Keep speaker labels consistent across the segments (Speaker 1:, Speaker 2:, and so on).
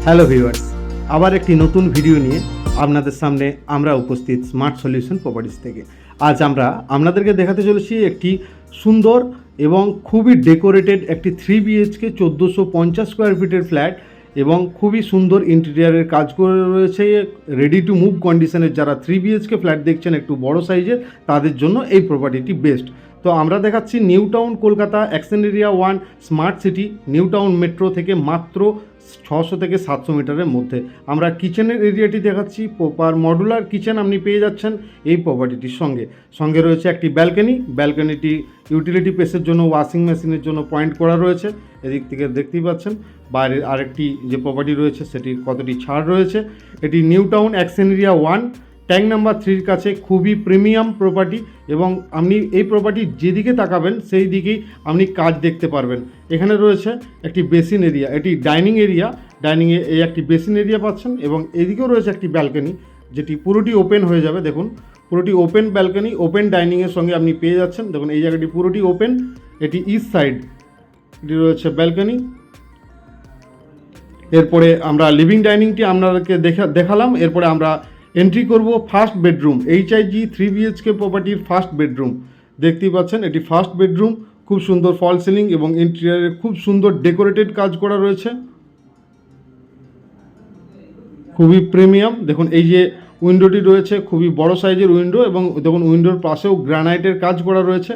Speaker 1: Hello viewers, আবার একটি নতুন ভিডিও নিয়ে আপনাদের সামনে আমরা উপস্থিত স্মার্ট সলিউশন প্রপার্টিস থেকে। আজ আমরা আপনাদেরকে দেখাতে চলেছি একটি সুন্দর এবং খুবই ডেকোরেটেড একটি 3 BHK 1450 স্কোয়ার ফিটের ফ্ল্যাট এবং খুবই সুন্দর ইন্টেরিয়ারের কাজ করে রয়েছে। রেডি টু মুভ কন্ডিশনের যারা 3 BHK ফ্ল্যাট দেখছেন একটু বড় সাইজের, তাদের জন্য এই প্রপার্টিটি বেস্ট। তো আমরা দেখাচ্ছি new town Kolkata action area 1 smart city new town metro থেকে মাত্র 600 থেকে 700 মিটারের মধ্যে। আমরা কিচেনের এরিয়াটি দেখাচ্ছি। প্রপার মডুলার কিচেন আপনি পেয়ে যাচ্ছেন এই প্রপার্টিটির সঙ্গে রয়েছে একটি ব্যালকনিটি ইউটিলিটি প্লেসের জন্য, ওয়াশিং মেশিনের জন্য পয়েন্ট করা রয়েছে। এদিক থেকে দেখতেই পাচ্ছেন বাইরের আরেকটি যে প্রপার্টি রয়েছে সেটির কতটি ছাড় রয়েছে। এটি New Town action area 1 tank number 3 কাছে খুবই প্রিমিয়াম প্রপার্টি এবং আপনি এই প্রপার্টি যেদিকে তাকাবেন সেই দিকেই আপনি কাজ দেখতে পারবেন। এখানে রয়েছে একটি বেসিন এরিয়া, এটি ডাইনিংয়ে এই একটি বেসিন এরিয়া পাচ্ছেন এবং এদিকেও রয়েছে একটি ব্যালকনি যেটি পুরোটি ওপেন হয়ে যাবে। দেখুন পুরোটি ওপেন ব্যালকনি, ওপেন ডাইনিংয়ের সঙ্গে আপনি পেয়ে যাচ্ছেন। দেখুন এই জায়গাটি পুরোটি ওপেন, এটি ইস্ট সাইড, এটি রয়েছে ব্যালকনি। এরপরে আমরা লিভিং ডাইনিংটি আপনাদেরকে দেখালাম। এরপরে আমরা এন্ট্রি করব ফার্স্ট বেডরুম, HIG 3 BHK প্রপার্টির ফার্স্ট বেডরুম। দেখতেই পাচ্ছেন এটি ফার্স্ট বেডরুম, খুব সুন্দর ফল সিলিং এবং ইন্টেরিয়ারে খুব সুন্দর ডেকোরেটেড কাজ করা রয়েছে, খুবই প্রিমিয়াম। দেখুন এই যে উইন্ডোটি রয়েছে খুবই বড় সাইজের উইন্ডো এবং দেখুন উইন্ডোর পাশেও গ্রানাইটের কাজ করা রয়েছে।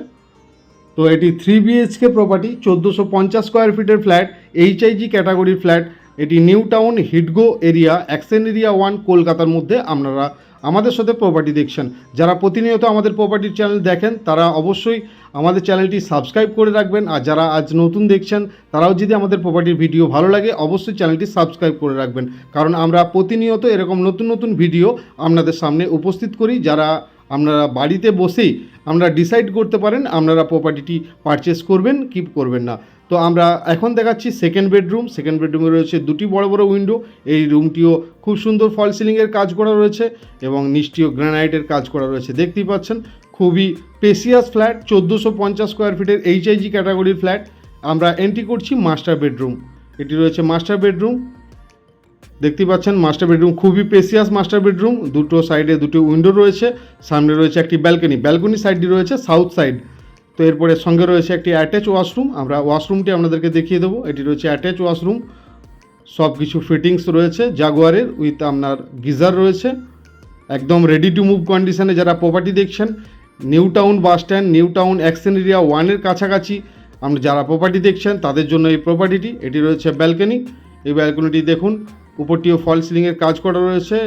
Speaker 1: তো এটি 3 BHK প্রপার্টি 1450 স্কোয়ার ফিটের ফ্ল্যাট, HIG ক্যাটাগরির ফ্ল্যাট। এটি New Town Hidco area action area 1 কলকাতার মধ্যে আপনারা আমাদের সাথে প্রপার্টি দেখছেন। যারা প্রতিনিয়ত আমাদের প্রপার্টির চ্যানেল দেখেন তারা অবশ্যই আমাদের চ্যানেলটি সাবস্ক্রাইব করে রাখবেন, আর যারা আজ নতুন দেখছেন তারাও যদি আমাদের প্রপার্টির ভিডিও ভালো লাগে অবশ্যই চ্যানেলটি সাবস্ক্রাইব করে রাখবেন, কারণ আমরা প্রতিনিয়ত এরকম নতুন নতুন ভিডিও আপনাদের সামনে উপস্থিত করি, যারা আপনারা বাড়িতে বসেই আপনারা ডিসাইড করতে পারেন আপনারা প্রপার্টিটি পারচেস করবেন কি করবেন না। তো আমরা এখন দেখাচ্ছি সেকেন্ড বেডরুমে রয়েছে দুটি বড় বড় উইন্ডো। এই রুমটিও খুব সুন্দর ফল সিলিংয়ের কাজ করা রয়েছে এবং নিচটিও গ্রানাইটের কাজ করা রয়েছে। দেখতেই পাচ্ছেন খুবই স্পেসিয়াস ফ্ল্যাট, 1450 স্কোয়ার ফিটের HIG ক্যাটাগরির ফ্ল্যাট। আমরা এন্ট্রি করছি মাস্টার বেডরুম, এটি রয়েছে মাস্টার বেডরুম। দেখতেই পাচ্ছেন মাস্টার বেডরুম খুবই স্পেসিয়াস মাস্টার বেডরুম, দুটো সাইডে দুটো উইন্ডো রয়েছে, সামনে রয়েছে একটি ব্যালকনি সাইডটি রয়েছে সাউথ সাইড। তো এরপরে সঙ্গে রয়েছে একটি অ্যাটাচ ওয়াশরুম, আমরা ওয়াশরুমটি আপনাদেরকে দেখিয়ে দেবো। এটি রয়েছে অ্যাটাচ ওয়াশরুম, সব কিছু ফিটিংস রয়েছে জাগুয়ারের, উইথ আপনার গিজার রয়েছে, একদম রেডি টু মুভ কন্ডিশনে। যারা প্রপার্টি দেখছেন New Town bus stand, New Town action area 1-এর কাছাকাছি আমরা যারা প্রপার্টি দেখছেন তাদের জন্য এই প্রপার্টিটি। এটি রয়েছে ব্যালকনি, এই ব্যালকনিটি দেখুন উপরটিও ফল সিলিংয়ের কাজ করা রয়েছে।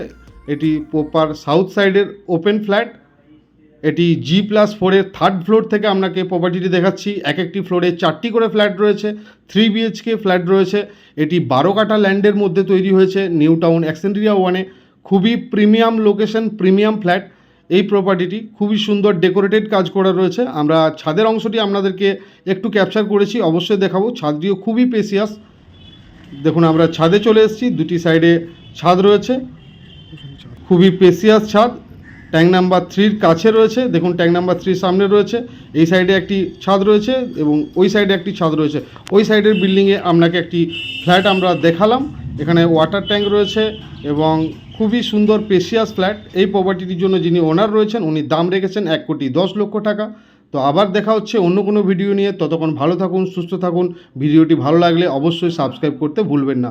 Speaker 1: এটি প্রপার সাউথ সাইডের ওপেন ফ্ল্যাট। এটি G+4-এর থার্ড ফ্লোর থেকে আপনাকে প্রপার্টিটি দেখাচ্ছি। এক একটি ফ্লোরে 4টি করে ফ্ল্যাট রয়েছে, 3 BHK ফ্ল্যাট রয়েছে। এটি 12 কাঠা ল্যান্ডের মধ্যে তৈরি হয়েছে নিউ টাউন অ্যাকশন এরিয়া 1-এ, খুবই প্রিমিয়াম লোকেশন, প্রিমিয়াম ফ্ল্যাট। এই প্রপার্টিটি খুবই সুন্দর ডেকোরেটেড কাজ করা রয়েছে। আমরা ছাদের অংশটি আপনাদেরকে একটু ক্যাপচার করেছি, অবশ্যই দেখাবো। ছাদটিও খুবই স্পেসিয়াস। দেখুন আমরা ছাদে চলে এসেছি, দুটি সাইডে ছাদ রয়েছে, খুবই স্পেসিয়াস ছাদ। ট্যাঙ্ক নাম্বার 3-র কাছে রয়েছে, দেখুন ট্যাঙ্ক নাম্বার 3 সামনে রয়েছে, এই সাইডে একটি ছাদ রয়েছে এবং ওই সাইডে একটি ছাদ রয়েছে। ওই সাইডের বিল্ডিংয়ে আপনাকে একটি ফ্ল্যাট আমরা দেখালাম, এখানে ওয়াটার ট্যাঙ্ক রয়েছে এবং খুবই সুন্দর স্পেসিয়াস ফ্ল্যাট। এই প্রপার্টিটির জন্য যিনি ওনার রয়েছেন উনি দাম রেখেছেন 1,10,00,000 টাকা। তো আবার দেখা হচ্ছে অন্য কোনো ভিডিও নিয়ে, ততক্ষণ ভালো থাকুন, সুস্থ থাকুন। ভিডিওটি ভালো লাগলে অবশ্যই সাবস্ক্রাইব করতে ভুলবেন না।